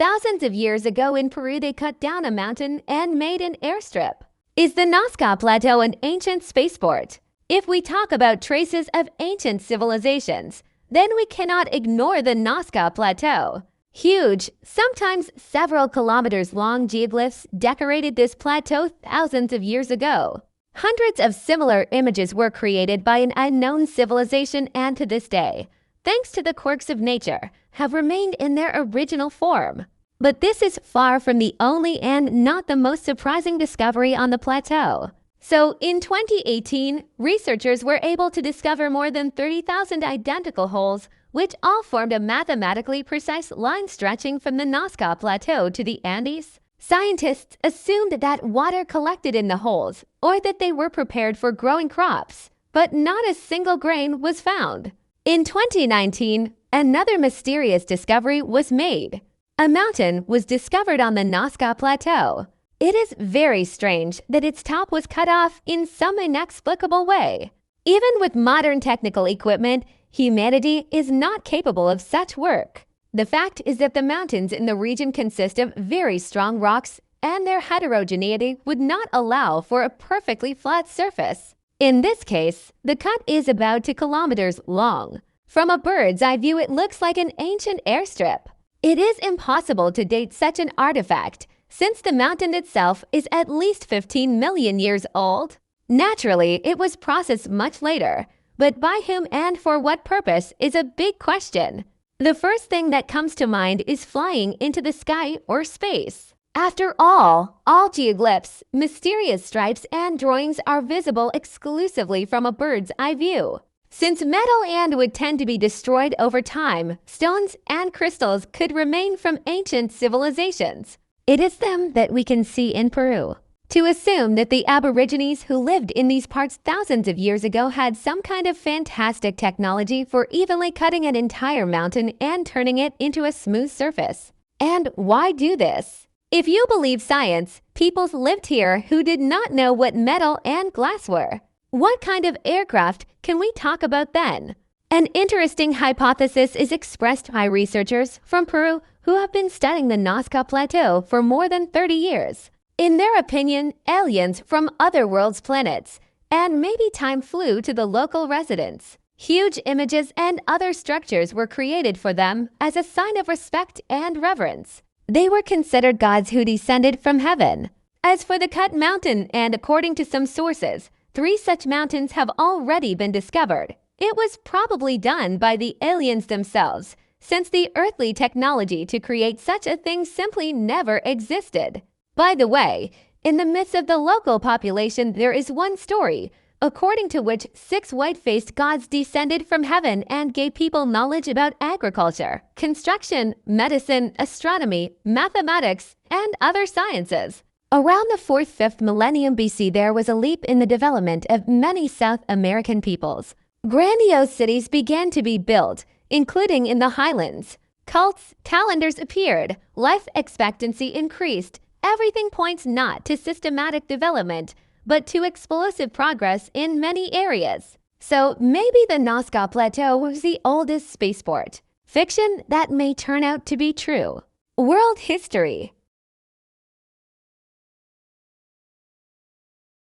Thousands of years ago in Peru, they cut down a mountain and made an airstrip. Is the Nazca Plateau an ancient spaceport? If we talk about traces of ancient civilizations, then we cannot ignore the Nazca Plateau. Huge, sometimes several kilometers long geoglyphs decorated this plateau thousands of years ago. Hundreds of similar images were created by an unknown civilization and to this day, thanks to the quirks of nature, have remained in their original form. But this is far from the only and not the most surprising discovery on the plateau. So, in 2018, researchers were able to discover more than 30,000 identical holes, which all formed a mathematically precise line stretching from the Nazca Plateau to the Andes. Scientists assumed that water collected in the holes, or that they were prepared for growing crops, but not a single grain was found. In 2019, another mysterious discovery was made. A mountain was discovered on the Nazca Plateau. It is very strange that its top was cut off in some inexplicable way. Even with modern technical equipment, humanity is not capable of such work. The fact is that the mountains in the region consist of very strong rocks, and their heterogeneity would not allow for a perfectly flat surface. In this case, the cut is about 2 kilometers long. From a bird's eye view, it looks like an ancient airstrip. It is impossible to date such an artifact, since the mountain itself is at least 15 million years old. Naturally, it was processed much later, but by whom and for what purpose is a big question. The first thing that comes to mind is flying into the sky or space. After all geoglyphs, mysterious stripes, and drawings are visible exclusively from a bird's eye view. Since metal and would tend to be destroyed over time, stones and crystals could remain from ancient civilizations. It is them that we can see in Peru. To assume that the Aborigines who lived in these parts thousands of years ago had some kind of fantastic technology for evenly cutting an entire mountain and turning it into a smooth surface. And why do this? If you believe science, peoples lived here who did not know what metal and glass were. What kind of aircraft can we talk about then? An interesting hypothesis is expressed by researchers from Peru who have been studying the Nazca Plateau for more than 30 years. In their opinion, aliens from other worlds' planets, and maybe time flew to the local residents. Huge images and other structures were created for them as a sign of respect and reverence. They were considered gods who descended from heaven. As for the cut mountain, and according to some sources, 3 such mountains have already been discovered. It was probably done by the aliens themselves, since the earthly technology to create such a thing simply never existed. By the way, in the midst of the local population, there is one story, according to which 6 white-faced gods descended from heaven and gave people knowledge about agriculture, construction, medicine, astronomy, mathematics, and other sciences. Around the 4th-5th millennium BC, there was a leap in the development of many South American peoples. Grandiose cities began to be built, including in the highlands. Cults, calendars appeared, life expectancy increased. Everything points not to systematic development, but to explosive progress in many areas. So maybe the Nazca Plateau was the oldest spaceport. Fiction that may turn out to be true. World history.